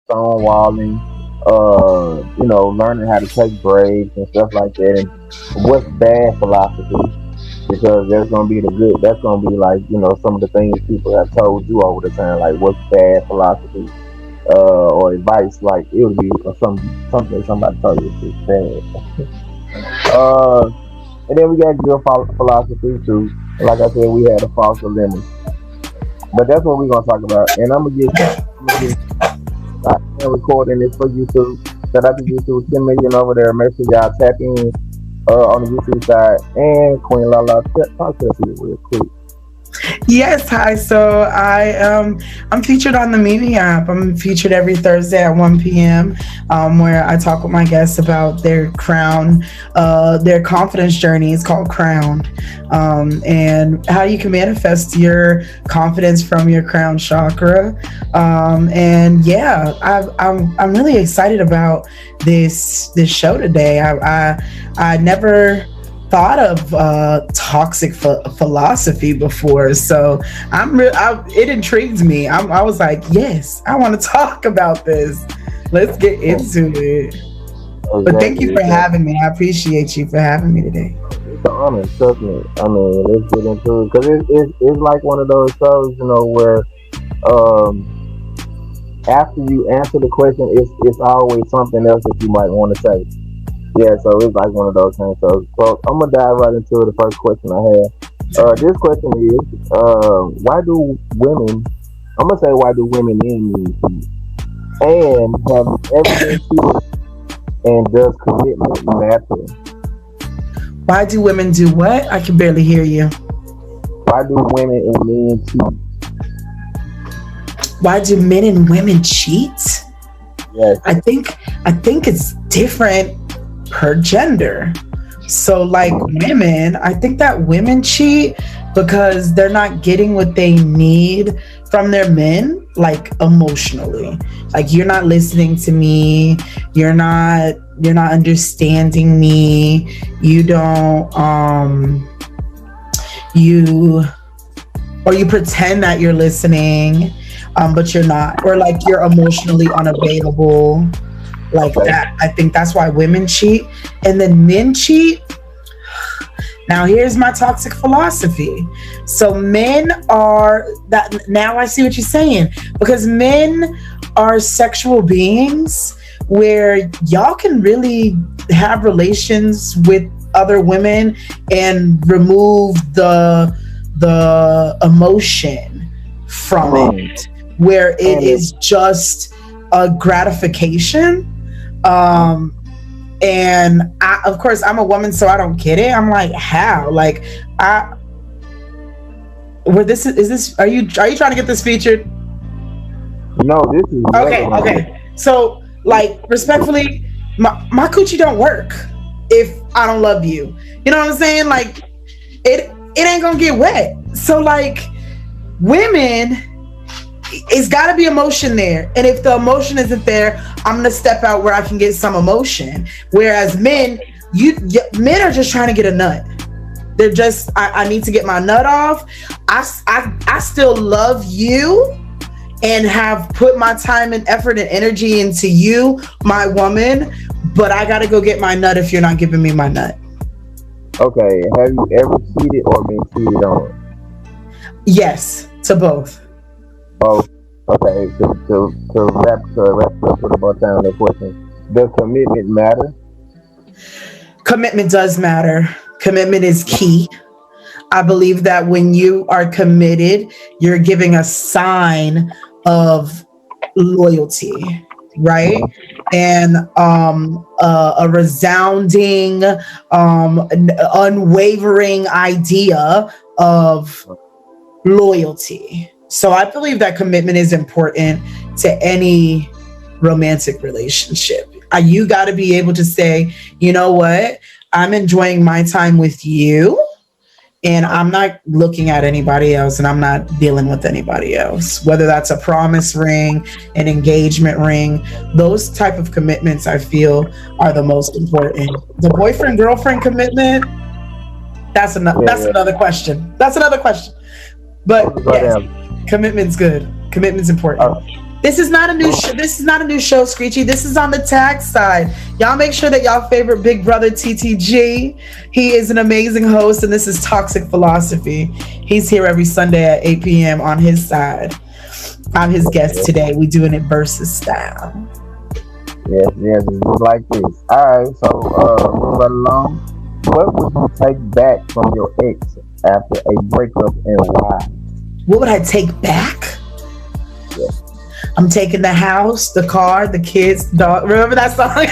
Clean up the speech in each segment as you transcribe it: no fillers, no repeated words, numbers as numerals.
stonewalling, learning how to take breaks and stuff like that, and what's bad philosophy, because there's gonna be the good. That's gonna be like some of the things people have told you over the time, like what's bad philosophy, or advice. Like it would be something somebody told you is bad. Uh, and then we got good philosophy too. Like I said, we had a false dilemma, but that's what we're gonna talk about. And I'm gonna get recording this for YouTube. Shout out to YouTube, 10 million over there. Make sure y'all tap in on the YouTube side. And Queen Lala, talk to us here real quick. Yes, hi. So I'm featured on the Mimi app. I'm featured every Thursday at 1 p.m. Where I talk with my guests about their their confidence journey. It's called Crown, and how you can manifest your confidence from your crown chakra. And yeah, I'm really excited about this show today. I never thought of toxic philosophy before, so it intrigues me. I was like, yes, I want to talk about this. Let's get into it. Exactly. But thank you for having me. I appreciate you for having me today. It's an honor, trust me. I mean, let's get into it, because it's like one of those shows, where after you answer the question, it's always something else that you might want to say. Yeah, so it's like one of those things. So I'm gonna dive right into the first question I have. This question is, why do women? I'm gonna say, why do women need me? And have you ever been cheated? And does commitment matter? Why do women do what? I can barely hear you. Why do women and men cheat? Why do men and women cheat? Yes. I think it's different per gender. So like women, I think that women cheat because they're not getting what they need from their men, like emotionally. Like, you're not listening to me, you're not understanding me, you don't you pretend that you're listening, but you're not, or like you're emotionally unavailable. Like that. I think that's why women cheat. And then men cheat. Now here's my toxic philosophy. So men are that. Now I see what you're saying, because men are sexual beings where y'all can really have relations with other women and remove the emotion from it, where it is just a gratification. And of course I'm a woman, so I don't get it. I'm like, how? Like, is this, are you trying to get this featured? No, this is okay. So like, respectfully, my coochie don't work if I don't love you. You know what I'm saying? Like, it ain't gonna get wet. So like, women, it's got to be emotion there, and if the emotion isn't there, I'm gonna step out where I can get some emotion. Whereas men are just trying to get a nut. They're just, I need to get my nut off. I still love you and have put my time and effort and energy into you, my woman, but I gotta go get my nut if you're not giving me my nut. Okay, have you ever cheated or been cheated on? Yes, to both. Oh, okay. To wrap up, put about down that question. Does commitment matter? Commitment does matter. Commitment is key. I believe that when you are committed, you're giving a sign of loyalty, right? And a resounding, unwavering idea of loyalty. So I believe that commitment is important to any romantic relationship. You got to be able to say, you know what? I'm enjoying my time with you, and I'm not looking at anybody else and I'm not dealing with anybody else. Whether that's a promise ring, an engagement ring, those type of commitments I feel are the most important. The boyfriend girlfriend commitment, Yeah, that's yeah. another question. That's another question. I'm But gonna go yes, down. commitment's good. Commitment's important. Uh, This is not a new well, show. This is not a new show, Screechy. This is on the tag side. Y'all make sure that y'all favorite Big Brother TTG. He is an amazing host, and this is Toxic Philosophy. He's here every Sunday at 8 p.m. on his side. I'm his guest yes, today. We doing it versus style. yes, yes, it's just like this. All right, so moving right along. What would you take back from your ex after a breakup and why? What would I take back? Yeah. I'm taking the house, the car, the kids, the dog. Remember that song?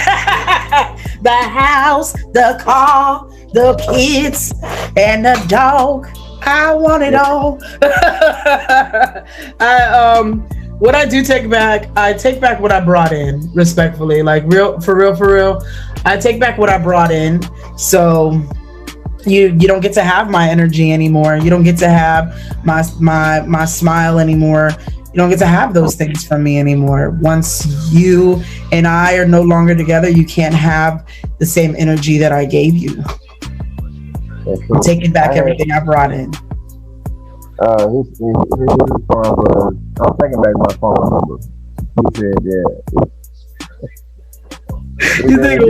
The house, the car, the kids, and the dog. I want it Yeah. all. What I do take back, I take back what I brought in, respectfully. Like real, for real, for real. I take back what I brought in. So you don't get to have my energy anymore. You don't get to have my smile anymore. You don't get to have those things from me anymore. Once you and I are no longer together, you can't have the same energy that I gave you. That's I'm true. taking I back had everything I brought in. his phone was. I'm taking back my phone number. He said, yeah. He You said think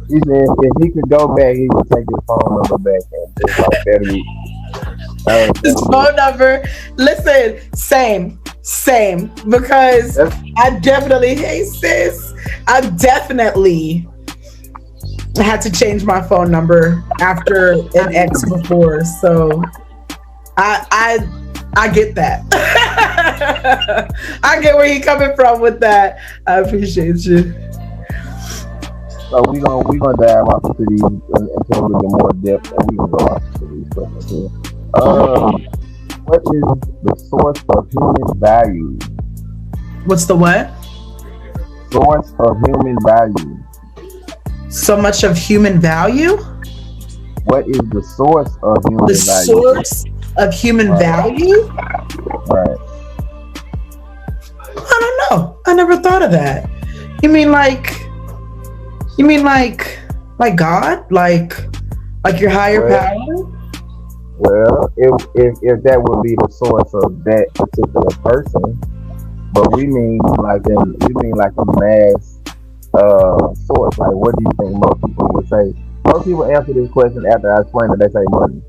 he said if he could go back, he would take his phone number back and just like his that'll be phone number? Listen, same. Because that's I definitely, hey sis, I definitely had to change my phone number after an ex before. So I get that. I get where you coming from with that. I appreciate you. so we gonna dive off into these into a little bit more depth, and we gonna go off into these questions here. What is the source of human value? What's the what? Source of human value. So much of human value? What is the source of The human value? source of human Right, value? right. I don't know. I never thought of that. You mean like you mean like God? Like your higher Well, power? well, if that would be the source of that particular person, but we mean like a mass source. Like, what do you think most people would say? Most people answer this question after I explain it. They say money.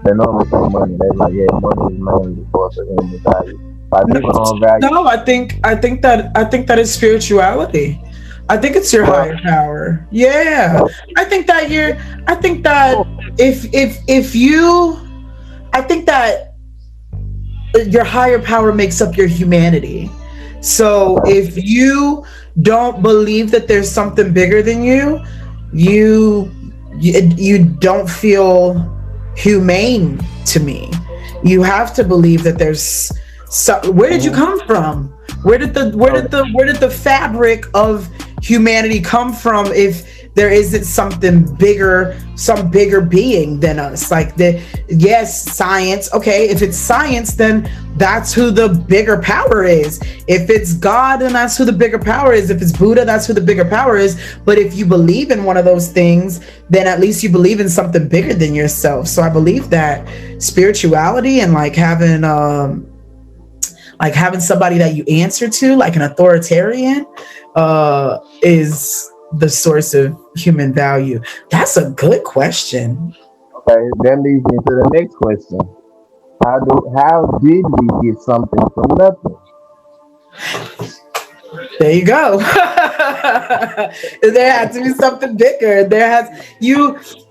They normally say money. They're like, yeah, money is mainly the source of human value. Like No, people don't value. no, I think that is spirituality. I think it's your Well, higher power. Yeah. well, I think that if you I think that your higher power makes up your humanity. So if you don't believe that there's something bigger than you you don't feel humane to me. You have to believe that there's so, where did you mhm. come from? So, Where did the fabric of humanity come from if there isn't something bigger, some bigger being than us? Like the yes, science. Okay, if it's science, then that's who the bigger power is. If it's God, then that's who the bigger power is. If it's Buddha, that's who the bigger power is. But if you believe in one of those things, then at least you believe in something bigger than yourself. So I believe that spirituality and like having somebody that you answer to, like an authoritarian, is the source of human value. That's a good question. okay, that leads me to the next question. How did we get something from nothing? There you go. There had to be something bigger.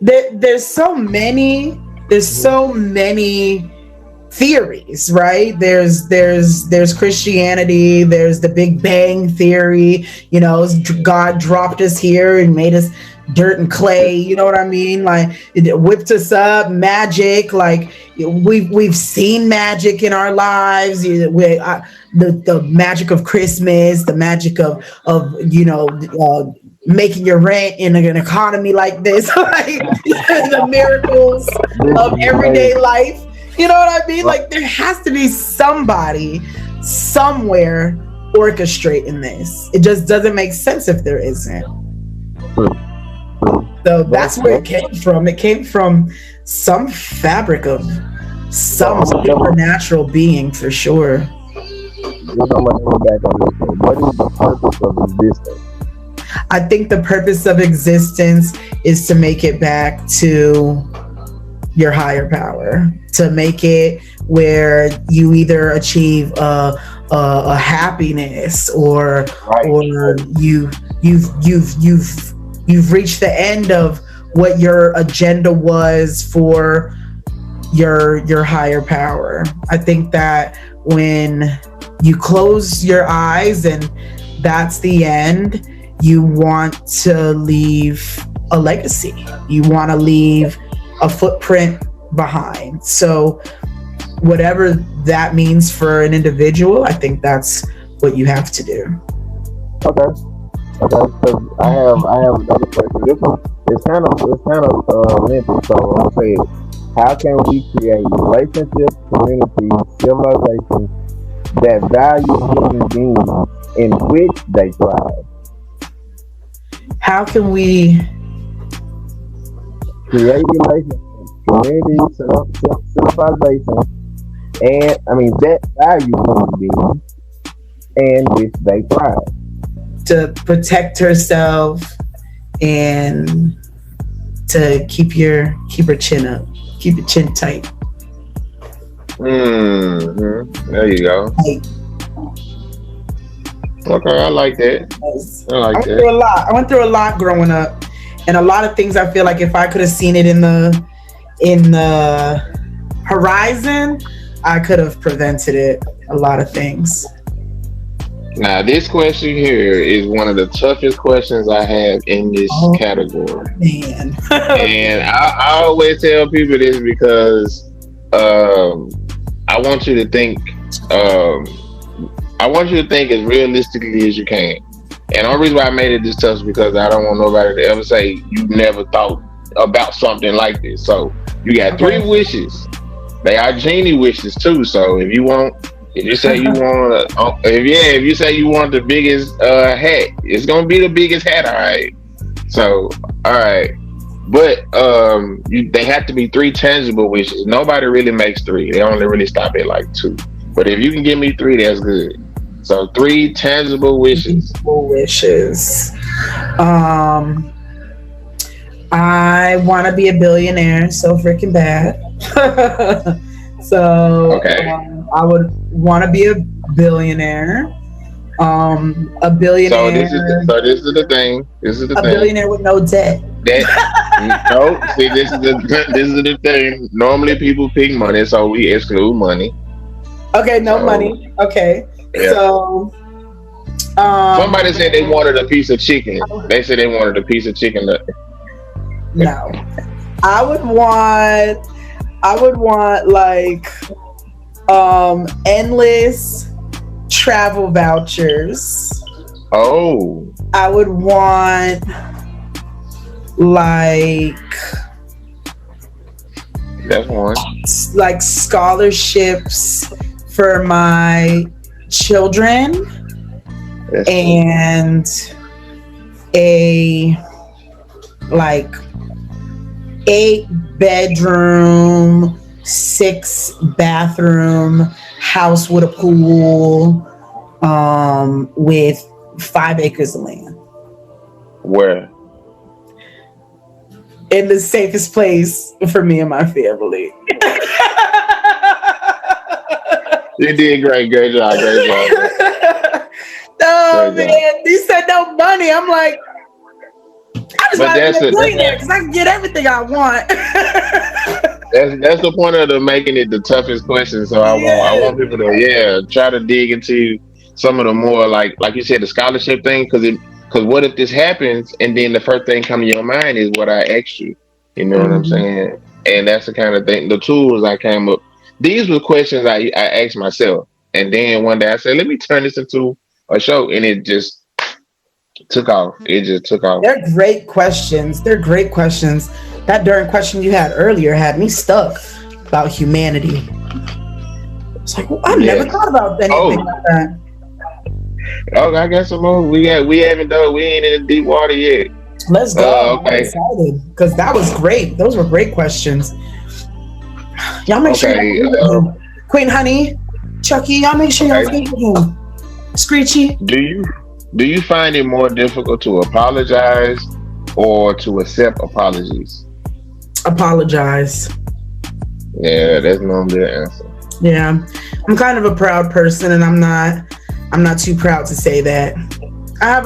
There's so many. There's Mhm. so many theories, right? There's Christianity, there's the Big Bang theory, God dropped us here and made us dirt and clay, you know what I mean? Like it whipped us up, magic, like we've seen magic in our lives. The magic of Christmas, the magic of making your rent in an economy like this, like the miracles This of is everyday amazing. life. You know what I mean? Right. Like there has to be somebody somewhere orchestrating this. It just doesn't make sense if there isn't. True. True. So That's that's where it that's came from. It came from some fabric of so some I'm gonna double supernatural being for sure. just I'm gonna double back on this thing. What is the purpose of existence? I think the purpose of existence is to make it back to your higher power, to make it where you either achieve a happiness, Right. or you've reached the end of what your agenda was for your higher power. I think that when you close your eyes and that's the end, you want to leave a legacy. You want to leave a footprint behind. So whatever that means for an individual, I think that's what you have to do. Okay. Okay. Because I have another question. This one it's kind of lengthy. So I'm gonna say it. How can we create relationships, communities, civilizations that value human beings in which they thrive? How can we Create relationships, communities, civilizations, and I mean that value human beings and which they thrive. to protect herself and to keep her chin up, keep your chin tight. There you go. Like, Okay, I like that. I I like went that. through a lot. I went through a lot growing up, and a lot of things. I feel like if I could have seen it in the horizon, I could have prevented it. A lot of things. Now, this question here is one of the toughest questions I have in this Oh category. man. And I always tell people this because um, I want you to think. Um, I want you to think as realistically as you can. And the only reason why I made it this tough is because I don't want nobody to ever say you never thought about something like this. So you got three Okay. wishes. They are genie wishes too. So if you say you want, if you say you want the biggest hat, it's gonna be the biggest hat. All right. So all right. But they have to be three tangible wishes. Nobody really makes three. They only really stop at like two. But if you can give me three, that's good. So three tangible wishes. Wishes. Um, I want to be a billionaire so freaking bad. So Okay. I would want to be a billionaire. A So billionaire, this is the thing. This is the a thing. billionaire with no debt. That no, see, this is the thing. Normally people pick money, so we exclude money. Okay, no So money. Okay, yeah. so um, Somebody said they wanted a piece of chicken. They said they wanted a piece of chicken. no, I would want, like endless travel vouchers. Oh, I would want like that's one. scholarships for my children, That's two. and a like 8 bedroom, 6 bathroom house with a pool, with 5 acres of land Where? in the safest place for me and my family. You did great. Great job. Great job. Oh Great job. man, you said no money. I'm like, I just But want to be that's a it. billionaire because I can get everything I want. That's the point of the making it the toughest question. So I Yeah. want people to try to dig into some of the more like you said the scholarship thing because what if this happens and then the first thing come to your mind is what I asked you. You know what I'm Mhm. saying? And that's the kind of thing. The tools I came up. These were questions I asked myself, and then one day I said, let me turn this into a show, and took off. It just took off. They're great questions. They're great questions. That darn question you had earlier had me stuck about humanity. It's like, well, I've never Yes. thought about anything Oh, like that. oh, I got some more. We haven't done. We ain't in the deep water yet. Let's go. I'm Okay. excited because that was great. Those were great questions. Y'all make sure y'all Okay. leave with him. Queen Honey, Chucky, y'all make sure y'all Okay. leave with him. Screechy, Do you do you find it more difficult to apologize or to accept apologies? apologize. Yeah, that's normally the answer. Yeah, I'm kind of a proud person, and I'm not too proud to say that. I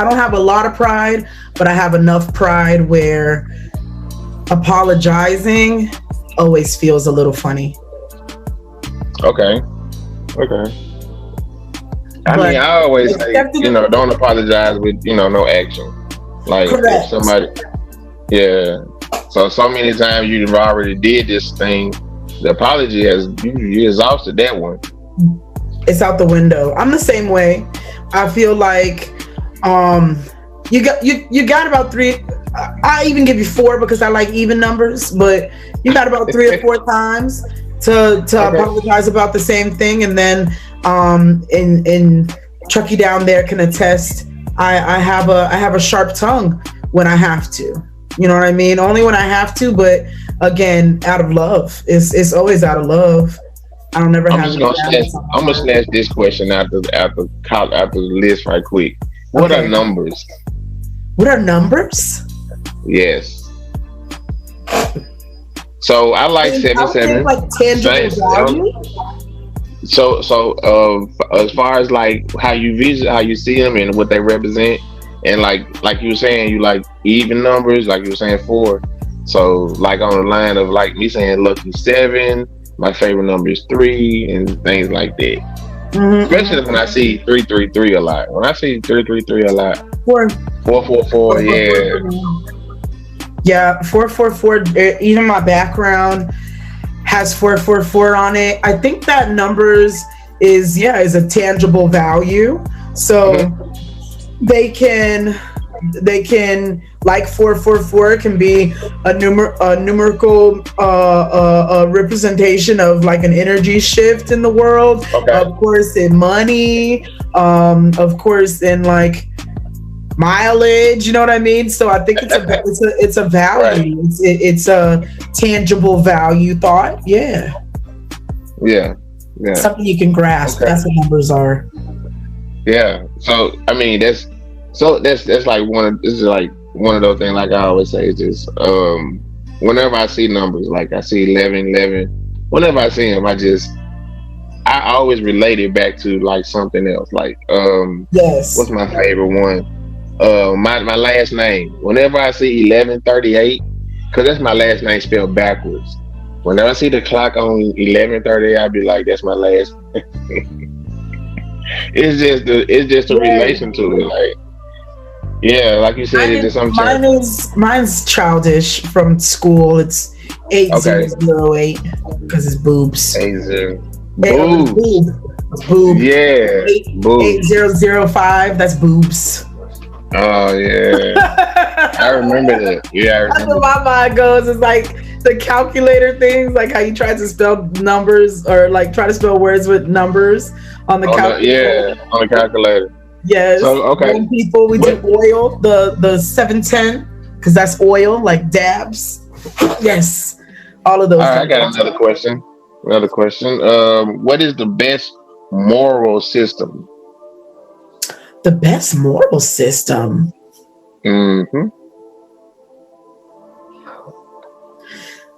don't have a lot of pride, but I have enough pride where apologizing always feels a little funny. Okay. Okay. I But mean, I always say, accepting it, don't apologize with, no action. Like if correct. somebody, yeah. So many times you've already did this thing. The apology has you exhausted that one. It's out the window. I'm the same way. I feel like um you got about three. I even give you four because I like even numbers, but you got about three or four times to Okay. apologize about the same thing, and then and Chucky down there can attest. I have a sharp tongue when I have to. You know what I mean? Only when I have to, but again, out of love. It's always out of love. I don't never I'm have just any gonna snatch. malice on my I'm gonna heart. snatch this question after the list right quick. What are Okay. numbers? What are numbers? Yes. So I like I seven would think seven. like tangible Same. value. As far as like how you see them and what they represent, and like you were saying, you like even numbers, like you were saying four. So like on the line of like me saying lucky seven, my favorite number is three, and things like that. Especially Mm-hmm. when I see 333 a lot. When I see 333 a lot, Four, 444, four, four, four, yeah. for me. Yeah, 444. Even my background has 444 on it. I think that numbers is a tangible value. So Hmm. they can like 444 can be a numerical representation of like an energy shift in the world, Okay. of course in money, of course in like mileage, you know what I mean? So I think it's a Right. value, it's a tangible value thought, yeah, Yeah. Yeah. something you can grasp. Okay. That's what numbers are. Yeah. So I mean that's like this is like one of those things like I always say is just whenever I see numbers like I see 11, 11. Whenever I see them I always relate it back to like something else. Like what's Yes. my favorite one? My last name. Whenever I see 1138, because that's my last name spelled backwards. Whenever I see the clock on 11:30, I'll be like, "That's my last." It's just a Yeah. relation to it. Like, yeah, like you said, Mine it's is just some church. mine's childish from school. It's eight zero Okay, zero eight because it's boobs. Asia, It's boobs. boob. It's boob. Yeah, Eight boobs. 8005. That's boobs. Oh yeah, I remember that. Yeah, I That's remember where that. my mind goes. It's like the calculator things, like how you try to spell numbers or like try to spell words with numbers on the calculator. On the calculator. Yes. So okay, Young people, we do what? oil, the 710, because that's oil, like dabs. Yes. All of All those right, I got numbers. another question. Another question. What is the best moral system? The best moral system. Hmm.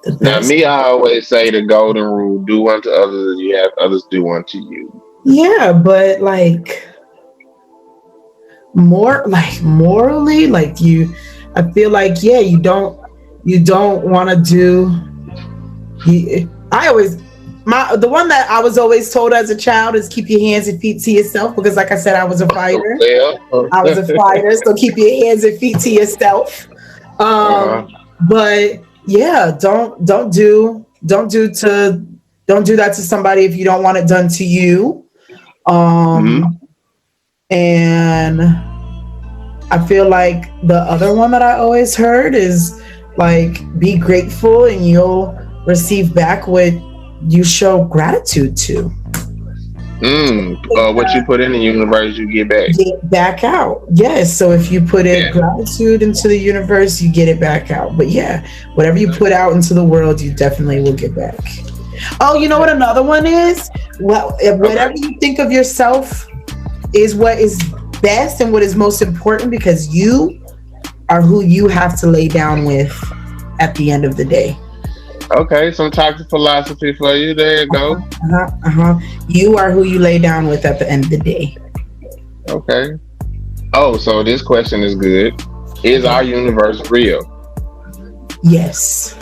The Now, best. me, I always say the golden rule: do unto others as you have others do unto you. Yeah, but like more like morally, like I feel like yeah, you don't want to do I always the one that I was always told as a child is keep your hands and feet to yourself because like I said I was a fighter. Well, I was a fighter, so keep your hands and feet to yourself. uh-huh. But yeah, don't do that to somebody if you don't want it done to you. Hmm. Um and I feel like the other one that I always heard is like be grateful and you'll receive back what you show gratitude to. What you put in the universe, you get back. Get back out. Yes. So if you put it Yeah. gratitude into the universe, you get it back out. But yeah, whatever you put out into the world, you definitely will get back. Oh, you know what another one is? Well, if whatever Okay. you think of yourself is what is best and what is most important because you are who you have to lay down with at the end of the day. Okay. Some toxic philosophy for you. There you go. Uh-huh, uh-huh. You are who you lay down with at the end of the day. Okay. Oh, so this question is good. Is Okay. our universe real? Yes.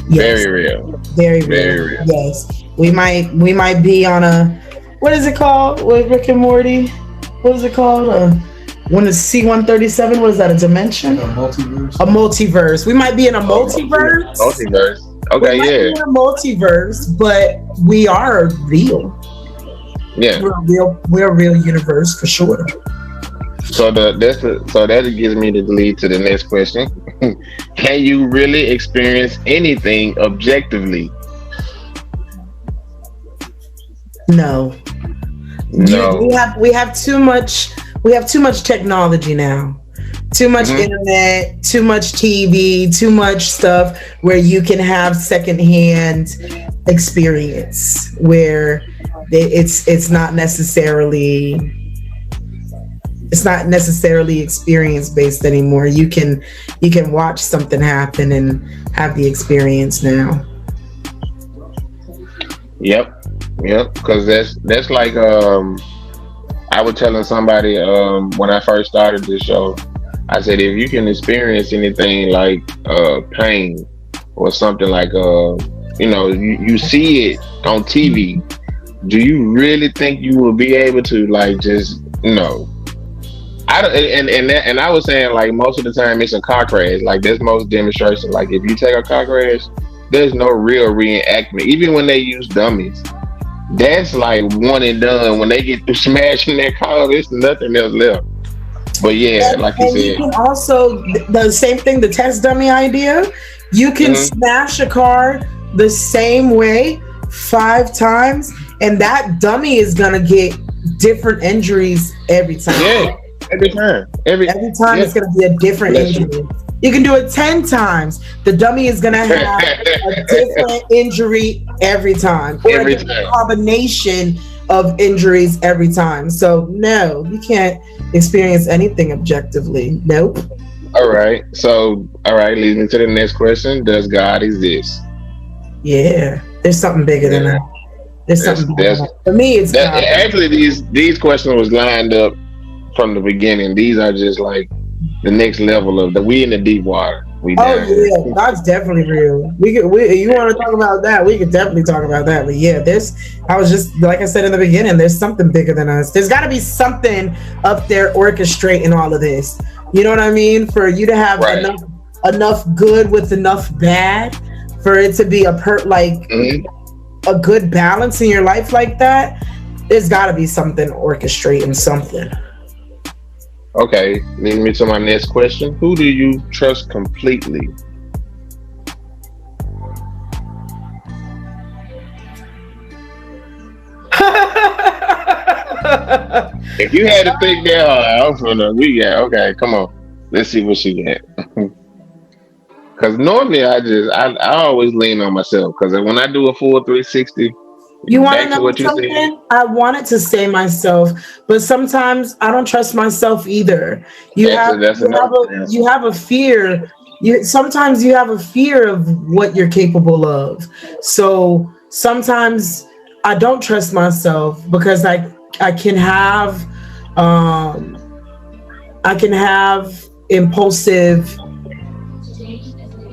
Yes. Very real. Very Very real. real. Yes. We might be on a what is it called with Rick and Morty? What is it called? When it's C-137, what is that? A dimension? A multiverse. We might be in a Oh, multiverse. multiverse. We Okay. might be Yeah. in a multiverse, but we are real. Yeah. We're a real. We're a real universe for sure. So that gives me the lead to the next question. Can you really experience anything objectively? No. No. We have too much technology now. Too much Mhm. internet, too much TV, too much stuff where you can have secondhand experience where it's not necessarily experience based anymore. You can watch something happen and have the experience now. Yep. Yep. Because that's like I was telling somebody when I first started this show. I said if you can experience anything like pain or something like you see it on TV, do you really think you will be able to like just I don't, and I was saying like most of the time it's a car crash. Like there's most demonstration. Like if you take a car crash, there's no real reenactment. Even when they use dummies, that's like one and done. When they get through smashing that car, there's nothing else left. But yeah, And, like you and you said, can also the same thing, the test dummy idea. You can hmm smash a car the same way 5 times, and that dummy is gonna get different injuries every time. yeah, every time, Every time yeah, it's gonna be a different bless you. injury. You can do it 10 times. The dummy is gonna have a different injury every time, or a Every different time. combination of injuries every time. So no, you can't experience anything objectively. Nope. All right. So, all right, leads me to the next question. Does God exist? Yeah, there's something bigger than Yeah. that. There's That's something bigger than that's that. For me, it's that God. actually these questions was lined up from the beginning. These are just like the next level of the we in the deep water. We Oh down here. yeah, God's definitely real. You want to talk about that? We could definitely talk about that. But yeah, I was just like I said in the beginning. There's something bigger than us. There's got to be something up there orchestrating all of this. You know what I mean? For you to have Right. enough good with enough bad, for it to be Mhm. a good balance in your life like that. There's got to be something orchestrating something. Okay, leading me to my next question. Who do you trust completely? If you had to think that hard, I'm gonna we got okay, come on. Let's see what she got. Cause normally I always lean on myself. Cause when I do a full 360, You want to back to know what you said. something? I wanted to say myself, but sometimes I don't trust myself either. You That's have that's you have another a answer. you have a fear. Sometimes you have a fear of what you're capable of. So sometimes I don't trust myself because I can have um I can have impulsive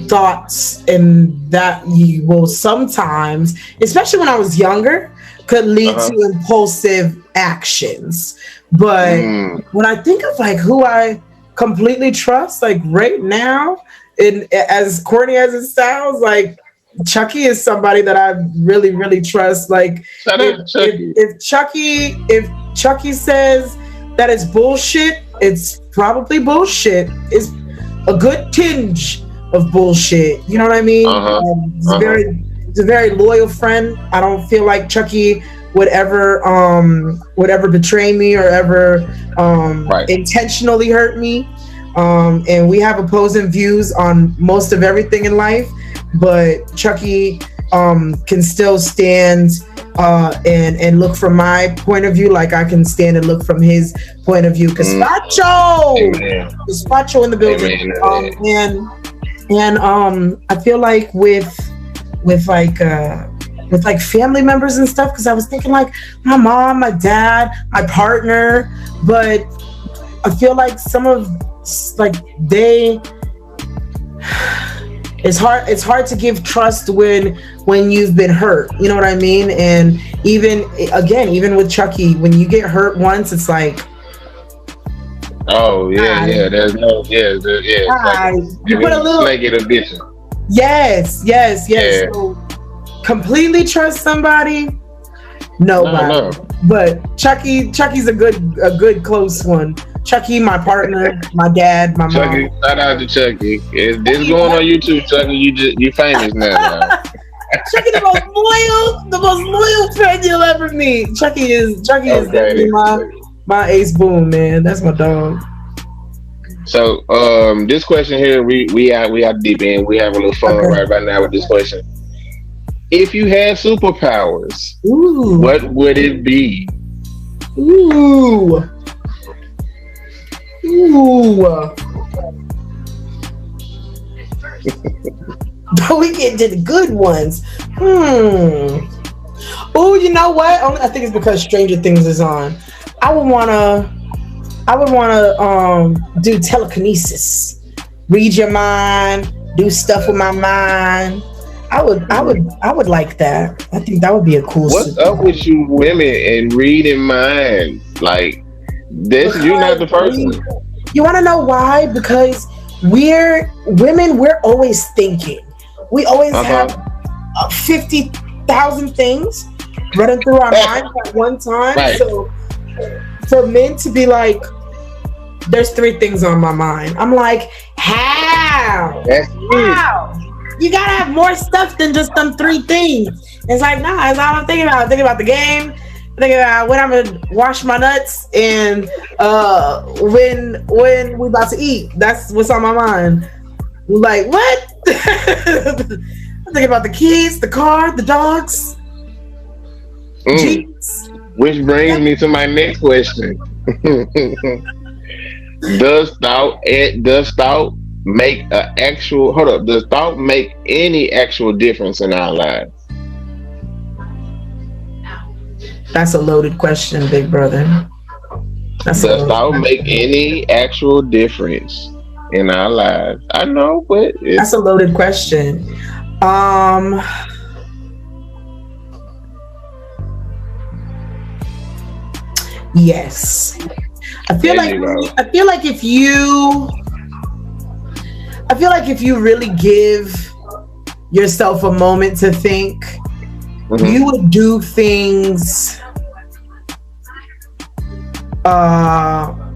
thoughts, and that you will sometimes, especially when I was younger, could lead to Uh-huh. impulsive actions. But Mm, when I think of like who I completely trust, like right now, and as corny as it sounds, like Chucky is somebody that I really, really trust. Like shut if up, if Chucky. if Chucky says that it's bullshit, It's probably bullshit. It's a good tinge of bullshit. You know what I mean? Uh huh. Uh huh. He's a very loyal friend. I don't feel like Chucky would ever betray me or ever Right. intentionally hurt me. And we have opposing views on most of everything in life, but Chucky can still stand and look from my point of view, like I can stand and look from his point of view. Mm. Gazpacho, Amen. Gazpacho in the building. Amen. To And I feel like with like with like family members and stuff, because I was thinking like my mom, my dad, my partner, but I feel like some of like they it's hard to give trust when you've been hurt, you know what I mean? And even again, even with Chucky, when you get hurt once, it's like oh yeah, I, yeah. There's no yeah. It's like you put a a little snake in a bitch. yes. Yeah. So completely trust somebody, No, nobody. no. But Chucky's a good close one. Chucky, my partner, my dad, my Chucky, mom. shout out to Chucky. This Chucky, going on YouTube, Chucky. You famous now. Chucky, the most loyal friend you'll ever meet. Chucky is definitely Okay. my ace boom, man. That's my dog. So this question here, we are deep in. We have a little fun Okay. right now with this question. If you had superpowers, Ooh, what would it be? ooh, ooh. But we get to the good ones. Oh, you know what? I think it's because Stranger Things is on. I would wanna do telekinesis, read your mind, do stuff with my mind. I would like that. I think that would be a cool What's up super. with you women and reading minds? Like this, you're not Because the first one. you want to know why? Because we're women. We're always thinking. We always Uh have huh. 50,000 things running through our minds at one time. Right. So for men to be like, there's three things on my mind. I'm like, how? That's it. How? You gotta have more stuff than just them three things. It's like, nah, that's all I'm thinking about. I'm thinking about the game. I'm thinking about when I'm gonna wash my nuts and when we about to eat. That's what's on my mind. Like what? I'm thinking about the kids, the car, the dogs, Mm. jeans. Which brings me to my next question. Does thought make a actual hold up? Does thought make any actual difference in our lives? That's a loaded question, big brother. That's a Does loaded thought make question. any actual difference in our lives? I know, but That's a loaded question. Um, yes. I feel there like you go. I feel like if you I feel like if you really give yourself a moment to think, you Hmm. would do things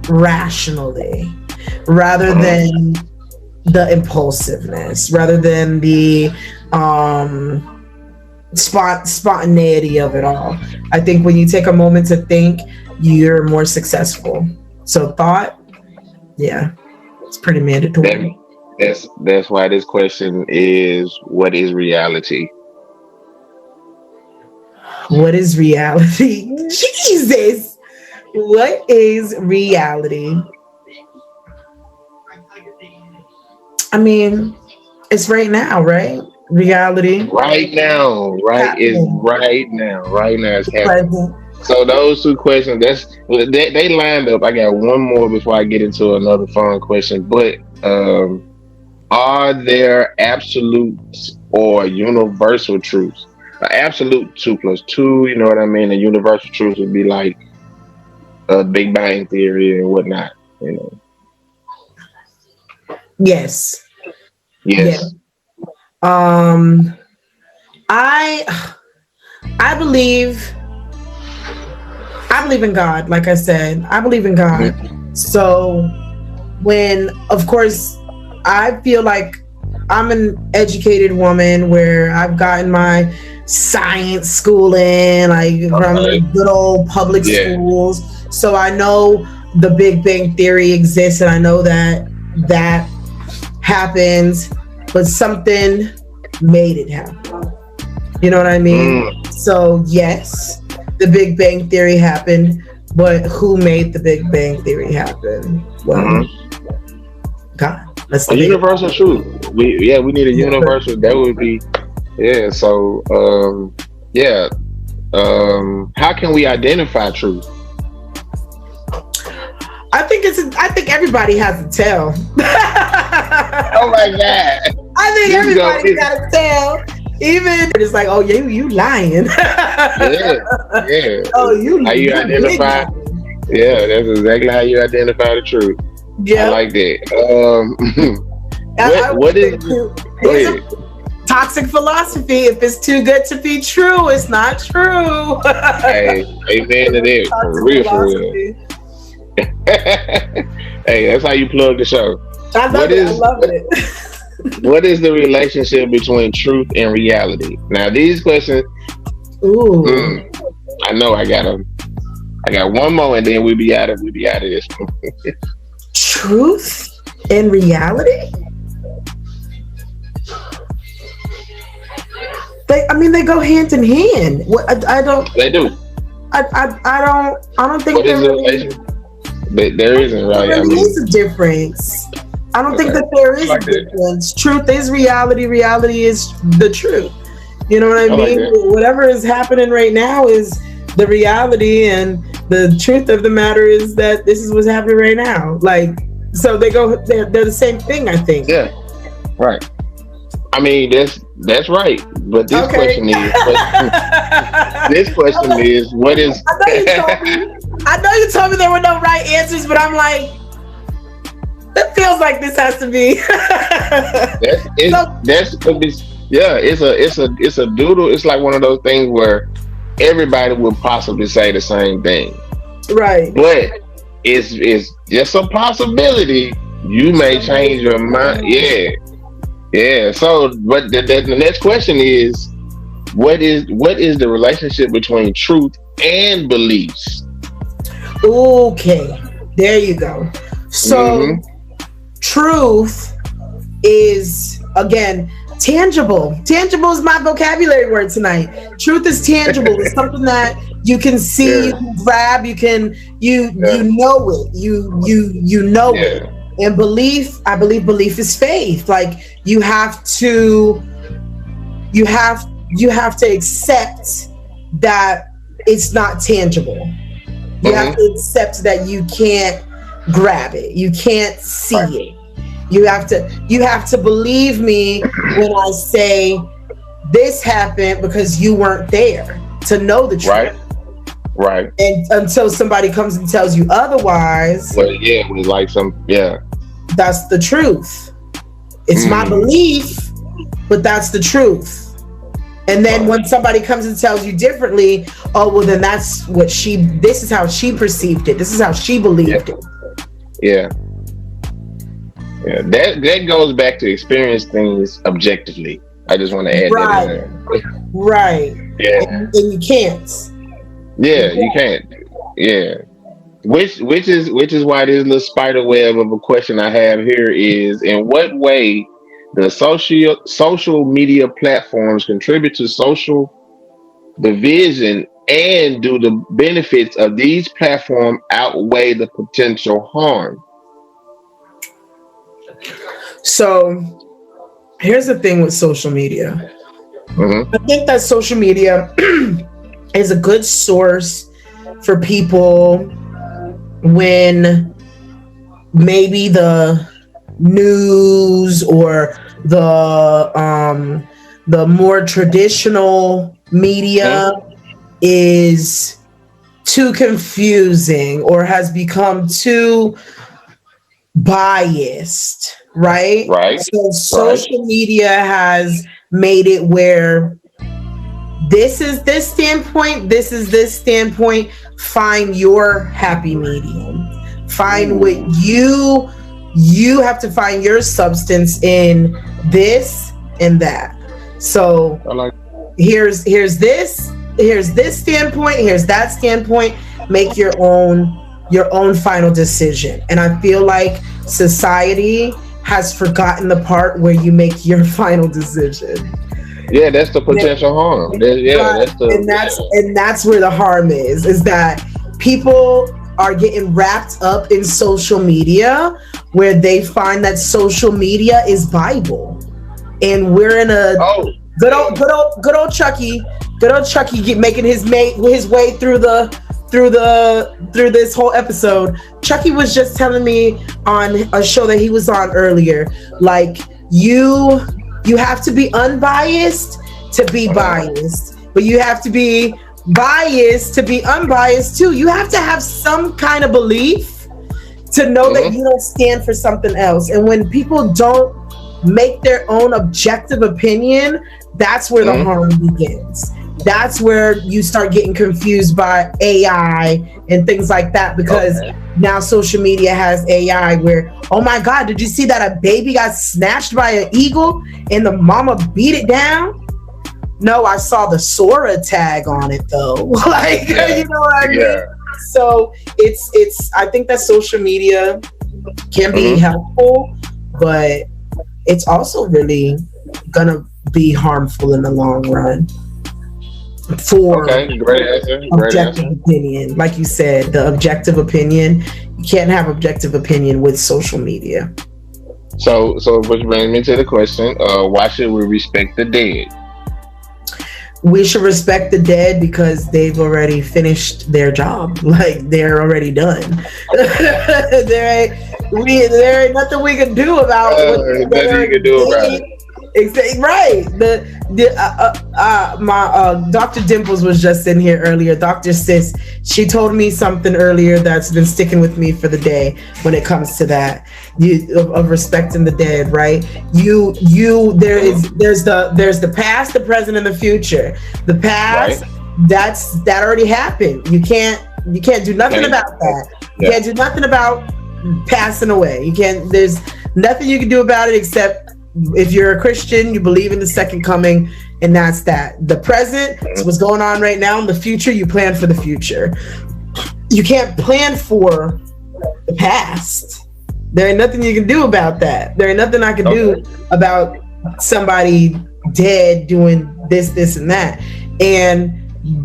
rationally rather Hmm. than the impulsiveness, rather than the um spontaneity of it all. I think when you take a moment to think, you're more successful. So thought, yeah, it's pretty That mandatory. that's why this question is what is reality? What is reality? Jesus. What is reality? I mean, it's right now, right? Reality Right now, right is happening. right now, right now it's happening. Present. So those two questions, they lined up. I got one more before I get into another fun question. But are there absolutes or universal truths? An absolute two plus two, you know what I mean? A universal truth would be like Big Bang theory and whatnot. You know, Yes. Yeah. yes. Um I I believe I believe in God, like I said. I believe in God. Hmm. So when, of course, I feel like I'm an educated woman where I've gotten my science schooling, like from Okay. the good old public Yeah. schools. So I know the Big Bang Theory exists, and I know that that happens, but something made it happen. You know what I mean? Mm, So yes, the Big Bang Theory happened, but who made the Big Bang Theory happen? Well, hmm. God. That's A the biggest universal truth. We need a universal. That would be yeah. So yeah. How can we identify truth? I think everybody has a tell. Oh my God! I think This go. everybody got a tell. Even it's like, oh, you lying. Yeah, yeah. Oh, you How you big identify? lying. Yeah, that's exactly how you identify the truth. I Yep. like that. I What would is? say too. Go Here's a ahead. toxic philosophy. If it's too good to be true, it's not true. Hey, amen to that. For Toxic real, for real. philosophy. Hey, that's how you plug the show. I What love it. I is love it. what is the relationship between truth and reality? Now, these questions. Ooh. Mm, I know I got them. I got one more, and then we be out of this. Truth and reality? I mean, they go hand in hand. What I don't, They do. I don't think What is there the really, relation? There isn't, there right? I really mean, is a difference. I don't think okay. that there I is a like that. difference. Truth is reality. Reality is the truth. You know what I I like mean? that. Whatever is happening right now is the reality, and the truth of the matter is that this is what's happening right now. Like, so they're the same thing, I think. Yeah, right. I mean, that's right. But this Okay. question is, but this question is, what is? I know you told me. I know you told me there were no right answers, but I'm like, it feels like this has to be. That's it. So That's yeah. It's a doodle. It's like one of those things where everybody would possibly say the same thing, right. but it's just a possibility. You may change your mind. Yeah, yeah. So, but the next question is, what is the relationship between truth and beliefs? Okay. There you go. So Mm-hmm. truth is, again, tangible. Tangible is my vocabulary word tonight. Truth is tangible. It's something that you can see, you Yeah, can grab, you yeah, know it. You know it. yeah. And belief, I believe belief is faith. Like you have to accept that it's not tangible. You have Mm-hmm. to accept that you can't grab it. You can't see Right, it. You have to believe me when I say this happened because you weren't there to know the truth. right, right. And until somebody comes and tells you otherwise, Well, yeah, it was like some, yeah. that's the truth. It's my Mm, belief, but that's the truth. And then right. when somebody comes and tells you differently, oh well, then this is how she perceived it. This is how she Yeah, believed it. yeah, yeah. That goes back to experience things objectively. I just want to add that in Right, there. right. Yeah, And you can't. yeah. You You can't. can't. Yeah. Which is why this little spider web of a question I have here is: in what way the social media platforms contribute to social division, and do the benefits of these platforms outweigh the potential harm? So here's the thing with social media. Hmm. I think that social media is a good source for people when maybe the news or the more traditional Hmm. media is too confusing or has become too biased, right? Right, So right, social media has made it where this is this standpoint, this is this standpoint. Find your happy medium. Find what Ooh, you have to find your substance in this and that. So I like. here's this standpoint, here's that standpoint. Make your own final decision. And I feel like society has forgotten the part where you make your final decision. Yeah, that's the potential harm. Yeah, Right. that's the And that's yeah. and that's where the harm is that people are getting wrapped up in social media where they find that social media is Bible. And we're in a Oh, good old yeah. good old good old Chucky making his way through this whole episode. Chucky was just telling me on a show that he was on earlier, like you you have to be unbiased to be Uh-huh. biased, but you have to be biased to be unbiased too. You have to have some kind of belief to know that Mm-hmm. you don't stand for something else. And when people don't make their own objective opinion, that's where the Mm-hmm. harm begins. That's where you start getting confused by AI and things like that, because Okay. now social media has AI where, oh my God, did you see that a baby got snatched by an eagle and the mama beat it down? No, I saw the Sora tag on it though. Like, Yeah. you know what I mean? Yeah. So it's I think that social media can be Mm-hmm. helpful, but it's also really gonna be harmful in the long run for Okay. Great answer. Great objective answer. opinion. Like you said, the objective opinion, you can't have objective opinion with social media. So which brings me to the question: why should we respect the dead? We should respect the dead because they've already finished their job. Like they're already done. There ain't nothing we can do about what they Nothing you already can do about did. it. Right. My Dr. Dimples was just in here earlier. Dr. Sis, she told me something earlier that's been sticking with me for the day when it comes to that. Of respecting the dead, right? There's the past, the present, and the future. The Right. past, that already happened. You can't do nothing Okay. about that. You Yeah. can't do nothing about passing away. There's nothing you can do about it except if you're a Christian, you believe in the second coming, and that's that. The present is what's going on right now. In the future, you plan for the future. You can't plan for the past. There ain't nothing you can do about that. There ain't nothing I can do Okay. about somebody dead doing this, and that. And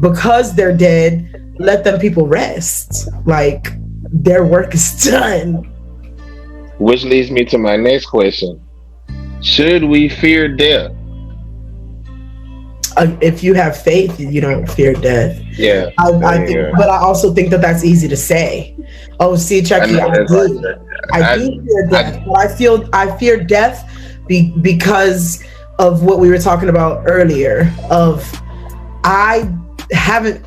because they're dead, let them people rest. Like their work is done. Which leads me to my next question: should we fear death? If you have faith, you don't fear death. Yeah. I think, Yeah. but I also think that that's easy to say. Oh, see, I Chucky, know I that's do. right. I I, do fear death, I, but I fear death because of what we were talking about earlier. Of I haven't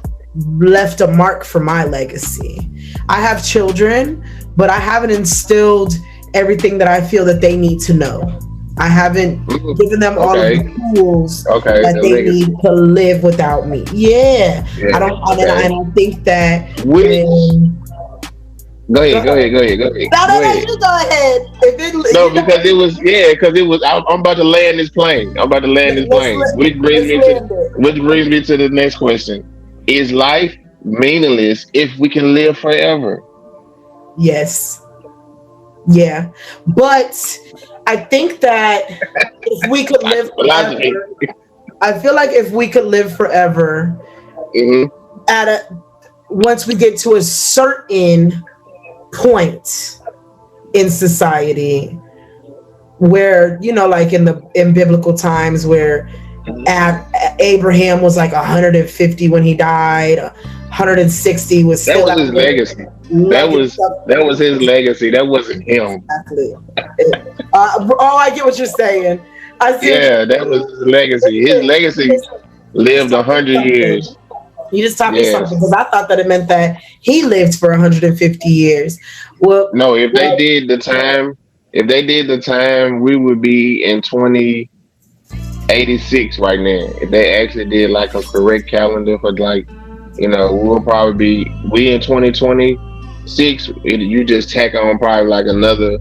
left a mark for my legacy. I have children, but I haven't instilled everything that I feel that they need to know. I haven't given them all of okay. the tools Okay. that The they legacy. need to live without me. Yeah, I Yeah. don't. I Okay. don't think that Which when. Go Go ahead, go ahead. ahead, go ahead, go ahead, No, no, go no. ahead. You go ahead. If it, No, you know, because it was yeah, because it was. I'm about to land this plane. I'm about to land this let's plane, let, let's land it. which brings me to the next question: is life meaningless if we can live forever? Yes. Yeah, but I think that if we could live Philosophy. forever, I feel like if we could live forever, Hmm. at a once we get to a certain point in society where like in biblical times where Abraham was like 150 when he died, 160 was That still was out his there legacy. That lugging was stuff. that was his legacy. That wasn't him. Exactly. I get what you're saying. I see what Yeah, that was his legacy. His you legacy you just lived taught me 100 years. something. You just taught me something Yes. because I thought that it meant that he lived for 150 years. Well, No, well, if they did the time, we would be in 2086 right now. If they actually did like a correct calendar for like, we'll probably be we in 2020. six, you just tack on probably like another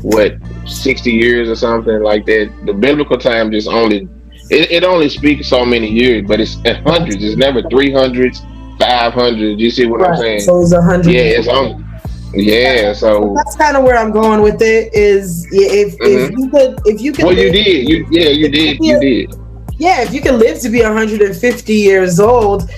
what 60 years or something like that. The biblical time just only it only speaks so many years, but it's at hundreds. It's never 300s, 500. You see what I'm Right. saying? So it's 100. Yeah, it's on. Yeah, so That's kind of where I'm going with it. Is if you could well, you live, did. You did. yeah, if you can live to be 150 years old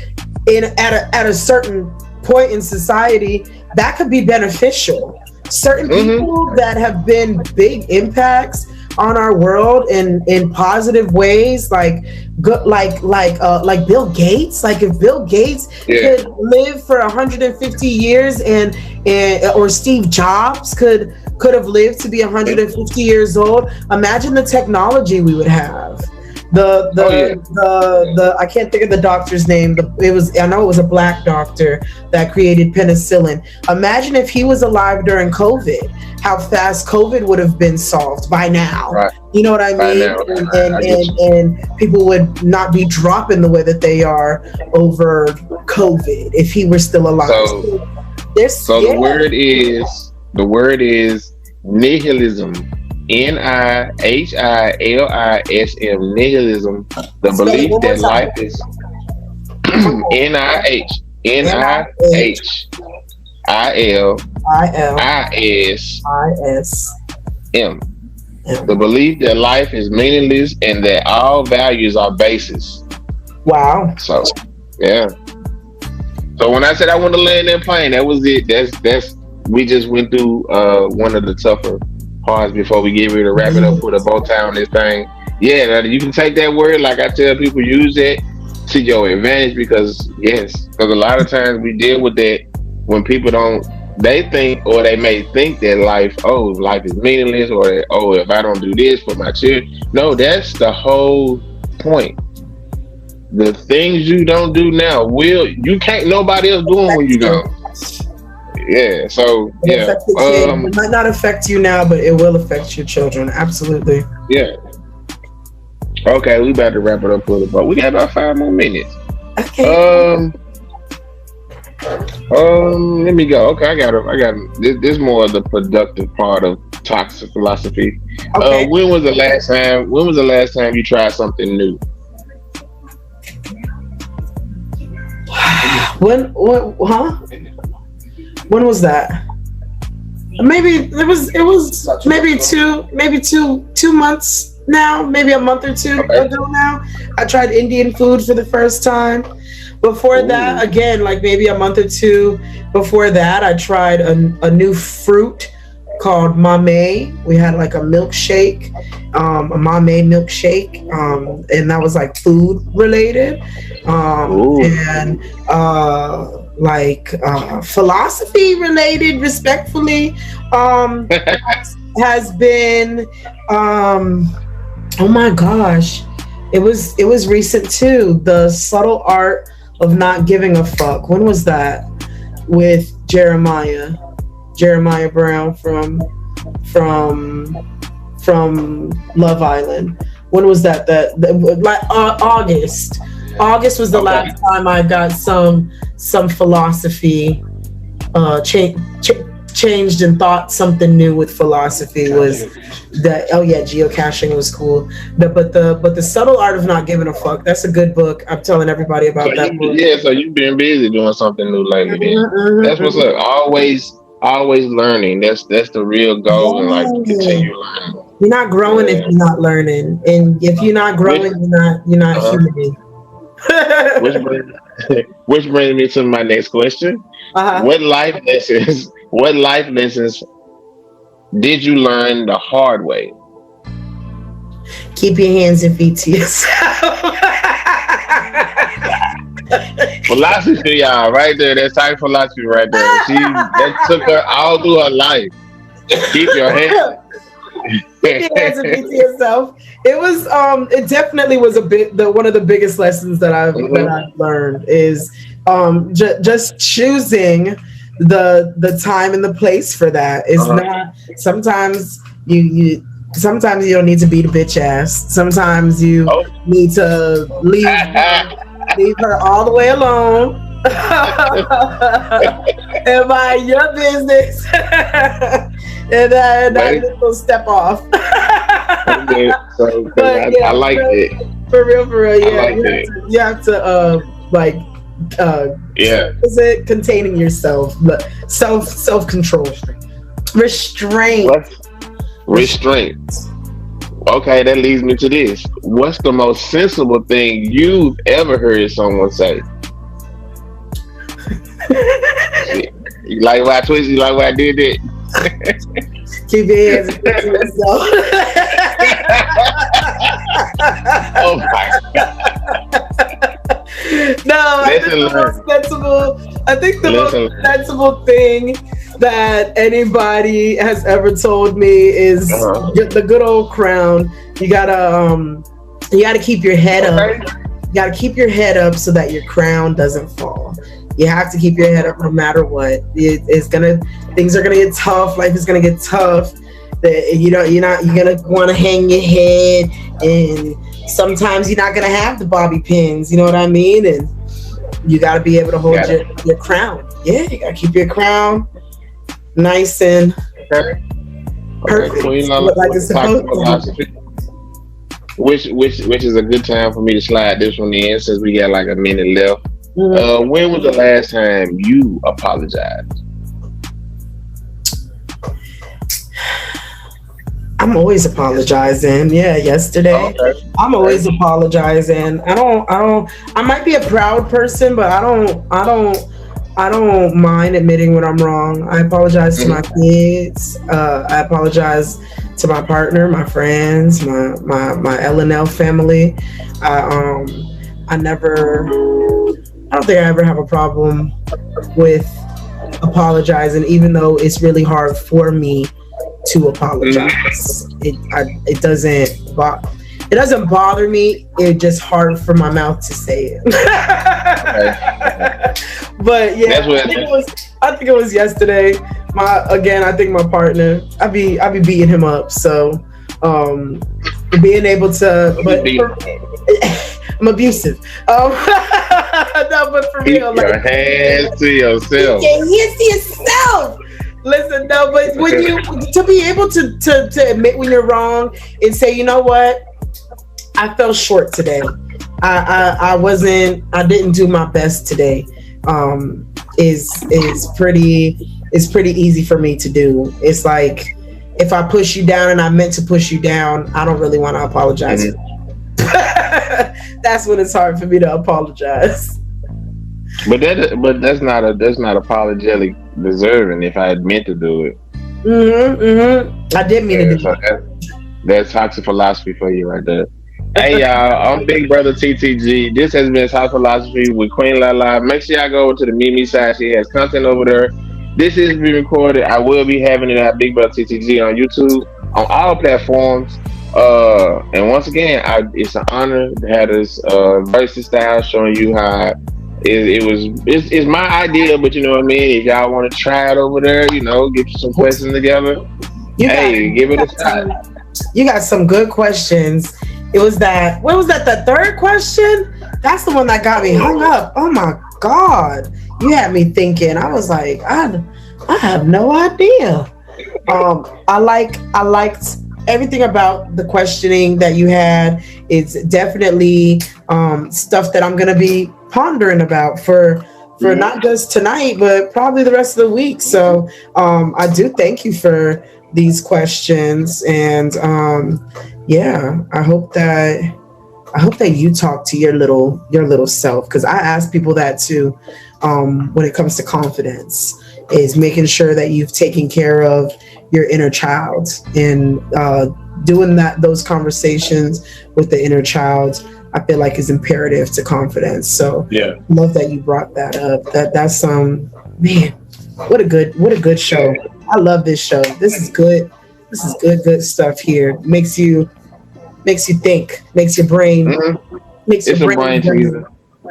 at a certain point in society, that could be beneficial. Certain people that have been big impacts on our world in positive ways, like Bill Gates. Like if Bill Gates could live for 150 years, and or Steve Jobs could have lived to be 150 years old. Imagine the technology we would have. The I can't think of the doctor's name. I know it was a black doctor that created penicillin. Imagine if he was alive during COVID, how fast COVID would have been solved by now. Right. You know what I mean? And people would not be dropping the way that they are over COVID if he were still alive. So the word is nihilism. Nihilism, nihilism, the belief that life is NIHILISM, the belief that life is meaningless and that all values are basis. Wow. So yeah. So when I said I wanted to land that plane, that was it. That's we just went through one of the tougher parts before we get ready to wrap it up, put a bow tie on this thing. Yeah, you can take that word, like I tell people, use that to your advantage, because a lot of times we deal with that when people they think, or they may think that life is meaningless, or if I don't do this for my children. No, that's the whole point. The things you don't do now you can't nobody else doing when you gone. Yeah, so it might not affect you now, but it will affect your children. Absolutely. Yeah. Okay, we about to wrap it up for the boat. We got about 5 more minutes. Okay. Let me go. Okay, I got this is more of the productive part of toxic philosophy. Okay. When was the last time you tried something new? When was that? Maybe it was maybe two months now, maybe a month or two ago now. I tried Indian food for the first time. Before that, again, like maybe a month or two before that, I tried a new fruit called mame. We had like a milkshake, a mame milkshake, and that was like food related, and philosophy related, respectfully, has been, oh my gosh, it was recent too. The Subtle Art of Not Giving a Fuck. When was that? With Jeremiah Brown from Love Island. When was that? August. August was the last time I got some philosophy changed and thought something new with philosophy. Was that geocaching was cool. But the Subtle Art of Not Giving a Fuck, that's a good book. I'm telling everybody about that book. Yeah, so you've been busy doing something new lately. That's what's up. Always learning. That's the real goal, and like continue learning. You're not growing if you're not learning, and if you're not growing, you're not human. Which brings me to my next question. What life lessons did you learn the hard way? Keep your hands and feet to yourself. Philosophy, y'all, right there. That's type philosophy right there. That took her all through her life. Keep your hands. Keep your hands and feet to yourself. It was it definitely was one of the biggest lessons that I've learned is just choosing the time and the place for that. It's not sometimes you don't need to beat a bitch ass. Sometimes you need to leave her all the way alone. Am I your business? And I But just will step off. okay, so because But I yeah, like it. for real, I yeah. like it. You have to like uh Yeah. is it containing yourself, but self control, restraint. What's restraint? Okay, that leads me to this. What's the most sensible thing you've ever heard someone say? Shit. You like why I twisted? You like why I did that? Keep your hands to yourself. Oh my god! No, I think Lesson the most learned. sensible. I think the most Lesson learned. sensible thing that anybody has ever told me is Uh-huh. the good old crown. You gotta keep your head up. Okay. You gotta keep your head up so that your crown doesn't fall. You have to keep your head up no matter what. Things are gonna get tough. Life is gonna get tough. You're gonna want to hang your head, and sometimes you're not gonna have the bobby pins. You know what I mean? And you gotta be able to hold Got it. your crown. Yeah, you gotta keep your crown nice and Okay. Okay. perfect, Queen Lala, like it's toxic supposed to. philosophy. Which is a good time for me to slide this one in since we got like a minute left. Mhm. When was the last time you apologized? I'm always apologizing. Yeah, yesterday. Okay. I'm Okay. always apologizing. I might be a proud person, but I don't mind admitting when I'm wrong. I apologize to my Mhm. kids. I apologize to my partner, my friends, my LNL family. I I never I don't think I ever have a problem with apologizing, even though it's really hard for me to Mhm. apologize. It doesn't bother me. It's just hard for my mouth to say it. Okay. Okay. But That's yeah, what. I think it was yesterday. I think my partner. I be beating him up. So um being able to, but I'm abusive. No, but for Keep real, like your hands to you yourself. can hear to yourself. Listen, no, but when you to be able to admit when you're wrong and say, you know what, I fell short today. I didn't do my best today. Is pretty easy for me to do. It's like if I push you down and I meant to push you down, I don't really want to apologize. Mhm. That's when it's hard for me to apologize. But that's not apologetic deserving if I had meant to do it. I did mean to Yeah, do so that's toxic philosophy for you right there. Hey y'all, I'm Big Brother TTG. This has been Toxic Philosophy with Queen Lala. Make sure y'all go over to the Mimi side. She has content over there. This is being recorded. I will be having it at Big Brother TTG on YouTube, on all platforms. And once again, it's an honor to have this versus style showing you how it's my idea, but you know what I mean. If y'all want to try it over there, get you some questions together. You got Hey, give you it a got shot. you got some good questions. It was that what was that the third question? That's the one that got me hung up. Oh my god. You had me thinking. I was like, I have no idea. I liked everything about the questioning that you had. It's definitely stuff that I'm gonna be pondering about for not just tonight, but probably the rest of the week. So I do thank you for these questions, and yeah, I hope that you talk to your little self, because I ask people that too. When it comes to confidence, is making sure that you've taken care of your inner child, and doing those conversations with the inner child, I feel like is imperative to confidence. So Yeah. love that you brought that up. That's man, what a good show. I love this show. This is good. This is good stuff here. Makes you think, Hmm. makes your It's a brain brain burn. teaser.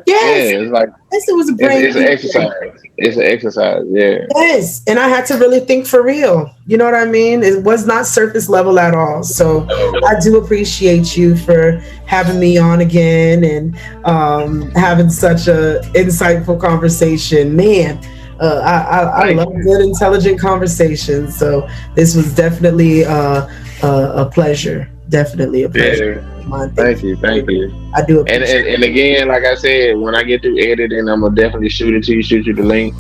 Yes, Yeah, it's like yes, it was a it's brain it's an teaser. exercise. It's an exercise. Yeah. Yes, and I had to really think for real. You know what I mean? It was not surface level at all. So I do appreciate you for having me on again, and having such a insightful conversation. Man, I Thank love you. good, intelligent conversations. So this was definitely a pleasure. Definitely a pleasure. Yeah. Mine. Thank Thank you you. very Thank much. you. I do And, appreciate and and again, like I said, when I get through editing, I'm gonna definitely shoot it to you, shoot you the link.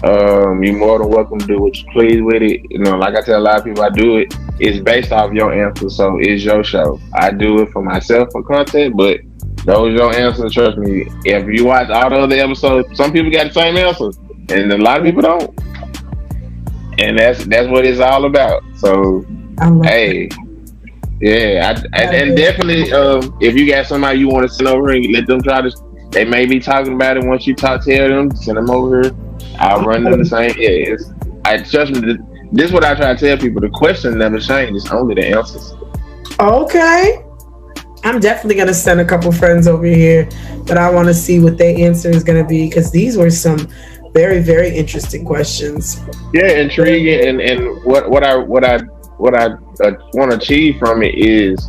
You're more than welcome to do what you please with it. You know, like I tell a lot of people, I do it. It's based off your answers, so it's your show. I do it for myself for content, but those your answers. Trust me. If you watch all the other episodes, some people got the same answers, and a lot of people don't. And that's what it's all about. So, it. I love that. hey, yeah, and That definitely, if you got somebody you want to send over and let them try to, they may be talking about it. Once you tell them, send them over here. I'll run them the is- same. Yeah, I trust me. This is what I try to tell people: the question never changes, only the answers. Okay. I'm definitely gonna send a couple friends over here that I want to see what their answer is gonna be because these were some very very interesting questions. Yeah, intriguing, and what I want to achieve from it is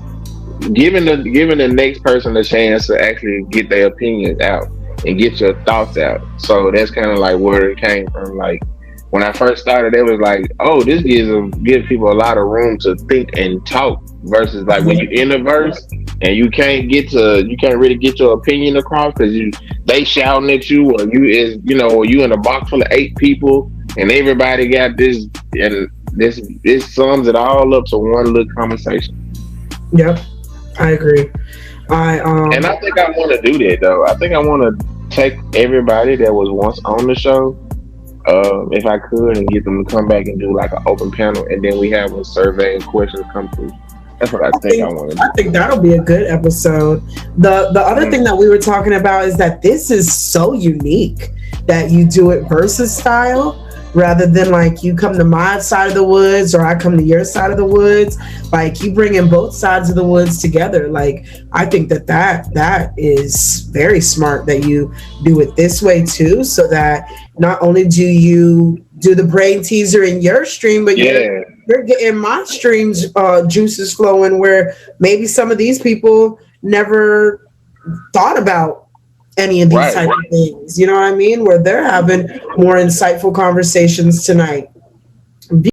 giving the next person a chance to actually get their opinions out and get your thoughts out. So that's kind of like where it came from. Like when I first started, it was like, oh, this gives people a lot of room to think and talk. Versus like when you in a verse and you can't really get your opinion across because they shouting at you or you is or you in a box full of 8 people and everybody got this and this sums it all up to one little conversation. Yep, I agree. I And I think I want to do that though. I think I want to take everybody that was once on the show, if I could, and get them to come back and do like an open panel, and then we have a survey and questions come through. That's what I think I want to I do. think that'll be a good episode. The other thing Mm. that we were talking about is that this is so unique that you do it versus style rather than like you come to my side of the woods or I come to your side of the woods. Like you bring in both sides of the woods together. Like I think that is very smart that you do it this way too, so that not only do you do the brain teaser in your stream, but Yeah, you're getting my streams juices flowing where maybe some of these people never thought about any of these right. type of things. You know what I mean? Where they're having more insightful conversations tonight.